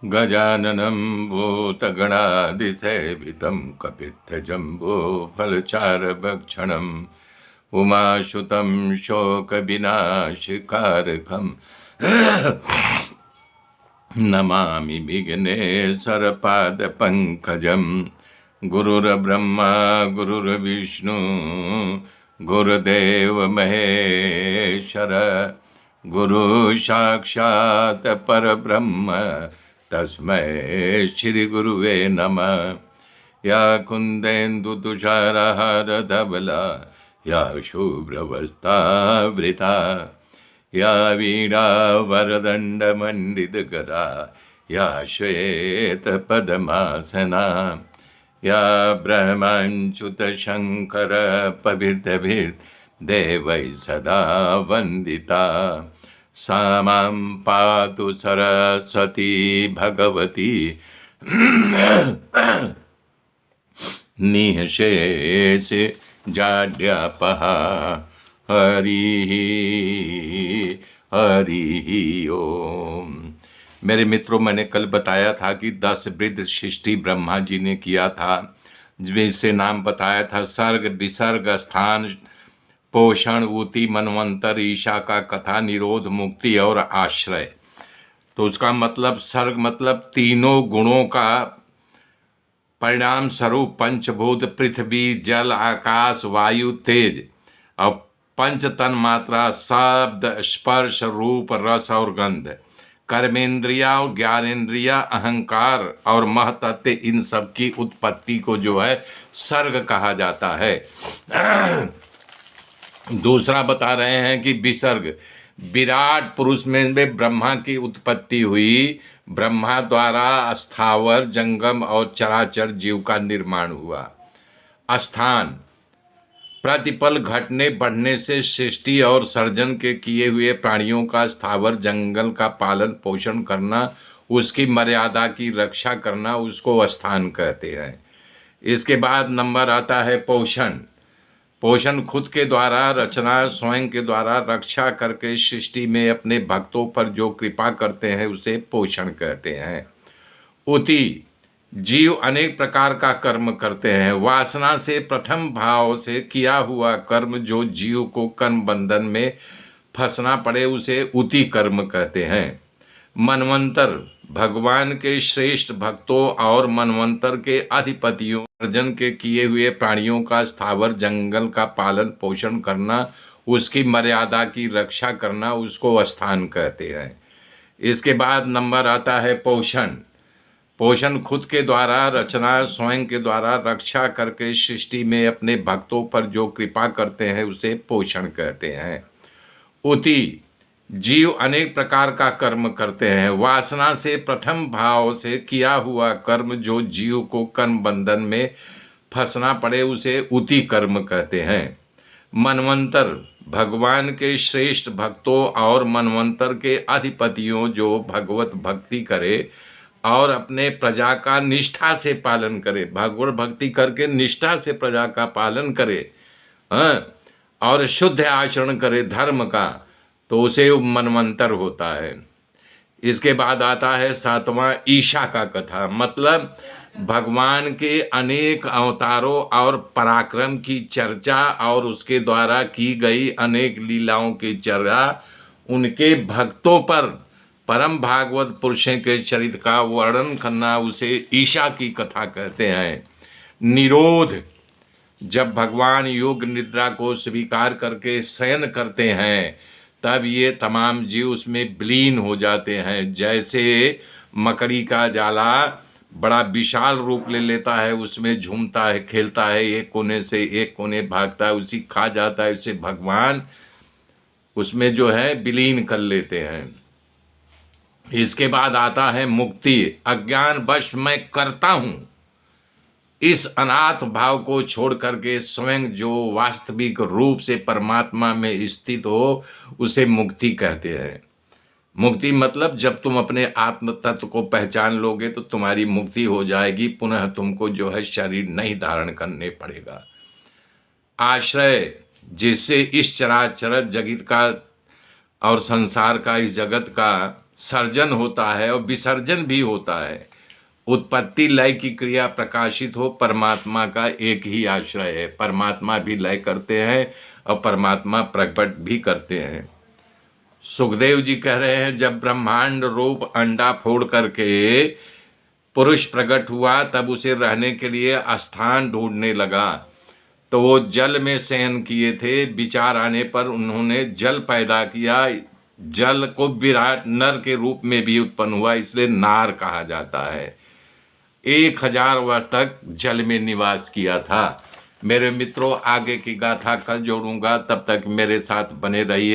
गजाननं भूतगणादिसेवितं कपित्थजम्बूफलचारभक्षणम् उमासुतं शोकविनाशकारकं नमामि विघ्नेश्वरपादपङ्कजं। गुरुर्ब्रह्मा गुरुर्विष्णु गुरुदेव महेश्वर, गुरु साक्षात् परब्रह्म तस्मै श्री गुरुवे नमः। या कुन्देन्दुतुषारहारधवला या शुभ्रवस्त्रावृता या वीणावरदण्डमण्डितकरा या श्वेतपद्मासना या ब्रह्मच्युतशङ्करपवित्रभिर्देवैः सदा वन्दिता। सा मां पातु सरस्वती भगवती निःशेष जाड्यापहा। हरि हरि ओम। मेरे मित्रों, मैंने कल बताया था कि 10 वृद्ध सृष्टि ब्रह्मा जी ने किया था, जिससे नाम बताया था सर्ग, विसर्ग, स्थान, पोषण, ऊति, मनवंतर, ईशा का, कथा, निरोध, मुक्ति और आश्रय। तो उसका मतलब सर्ग मतलब तीनों गुणों का परिणाम स्वरूप पंचभूत पृथ्वी, जल, आकाश, वायु, तेज और पंच तन मात्रा शब्द, स्पर्श, रूप, रस और गंध, कर्मेंद्रिया और ज्ञानेन्द्रिया, अहंकार और महतत्व, इन सब की उत्पत्ति को जो है सर्ग कहा जाता है। दूसरा बता रहे हैं कि विसर्ग, विराट पुरुष में ब्रह्मा की उत्पत्ति हुई। ब्रह्मा द्वारा स्थावर, जंगम और चराचर जीव का निर्माण हुआ। स्थान, प्रतिपल घटने बढ़ने से सृष्टि और सर्जन के किए हुए प्राणियों का स्थावर जंगल का पालन पोषण करना, उसकी मर्यादा की रक्षा करना, उसको स्थान कहते हैं। इसके बाद नंबर आता है पोषण। पोषण खुद के द्वारा रचना, स्वयं के द्वारा रक्षा करके सृष्टि में अपने भक्तों पर जो कृपा करते हैं उसे पोषण कहते हैं। उति, जीव अनेक प्रकार का कर्म करते हैं। वासना से प्रथम भाव से किया हुआ कर्म जो जीव को कर्म बंधन में फंसना पड़े उसे उति कर्म कहते हैं। मनवंतर, भगवान के श्रेष्ठ भक्तों और मनवंतर के अधिपतियों अर्जन के किए हुए प्राणियों का स्थावर जंगल का पालन पोषण करना, उसकी मर्यादा की रक्षा करना, उसको स्थान कहते हैं। इसके बाद नंबर आता है पोषण। पोषण खुद के द्वारा रचना, स्वयं के द्वारा रक्षा करके सृष्टि में अपने भक्तों पर जो कृपा करते हैं उसे पोषण कहते हैं। उति, जीव अनेक प्रकार का कर्म करते हैं। वासना से प्रथम भाव से किया हुआ कर्म जो जीव को कर्म बंधन में फंसना पड़े उसे उति कर्म कहते हैं। मनवंतर, भगवान के श्रेष्ठ भक्तों और मनवंतर के अधिपतियों जो भगवत भक्ति करे और अपने प्रजा का निष्ठा से पालन करे, भगवत भक्ति करके निष्ठा से प्रजा का पालन करे, और शुद्ध आचरण करे धर्म का, तो उसे मनवंतर होता है। इसके बाद आता है 7वां ईशा का कथा, मतलब भगवान के अनेक अवतारों और पराक्रम की चर्चा और उसके द्वारा की गई अनेक लीलाओं की चर्चा, उनके भक्तों पर परम भागवत पुरुषों के चरित्र का वर्णन करना, उसे ईशा की कथा कहते हैं। निरोध, जब भगवान योग निद्रा को स्वीकार करके शयन करते हैं तब ये तमाम जीव उसमें विलीन हो जाते हैं। जैसे मकड़ी का जाला बड़ा विशाल रूप ले लेता है, उसमें झूमता है, खेलता है, एक कोने से एक कोने भागता है, उसी खा जाता है, उसे भगवान उसमें जो है विलीन कर लेते हैं। इसके बाद आता है मुक्ति। अज्ञान वश मैं करता हूँ, इस अनाथ भाव को छोड़ करके स्वयं जो वास्तविक रूप से परमात्मा में स्थित हो उसे मुक्ति कहते हैं। मुक्ति मतलब जब तुम अपने आत्म तत्व को पहचान लोगे तो तुम्हारी मुक्ति हो जाएगी, पुनः तुमको जो है शरीर नहीं धारण करने पड़ेगा। आश्रय, जिससे इस चराचर जगत का और संसार का, इस जगत का सर्जन होता है और विसर्जन भी होता है। उत्पत्ति लय की क्रिया प्रकाशित हो, परमात्मा का एक ही आश्रय है। परमात्मा भी लय करते हैं और परमात्मा प्रकट भी करते हैं। सुखदेव जी कह रहे हैं, जब ब्रह्मांड रूप अंडा फोड़ करके पुरुष प्रकट हुआ, तब उसे रहने के लिए स्थान ढूंढने लगा। तो वो जल में शयन किए थे। विचार आने पर उन्होंने जल पैदा किया। जल को विराट नर के रूप में भी उत्पन्न हुआ, इसलिए नार कहा जाता है। 1000 वर्ष तक जल में निवास किया था। मेरे मित्रों, आगे की गाथा कल जोड़ूंगा, तब तक मेरे साथ बने रहिए।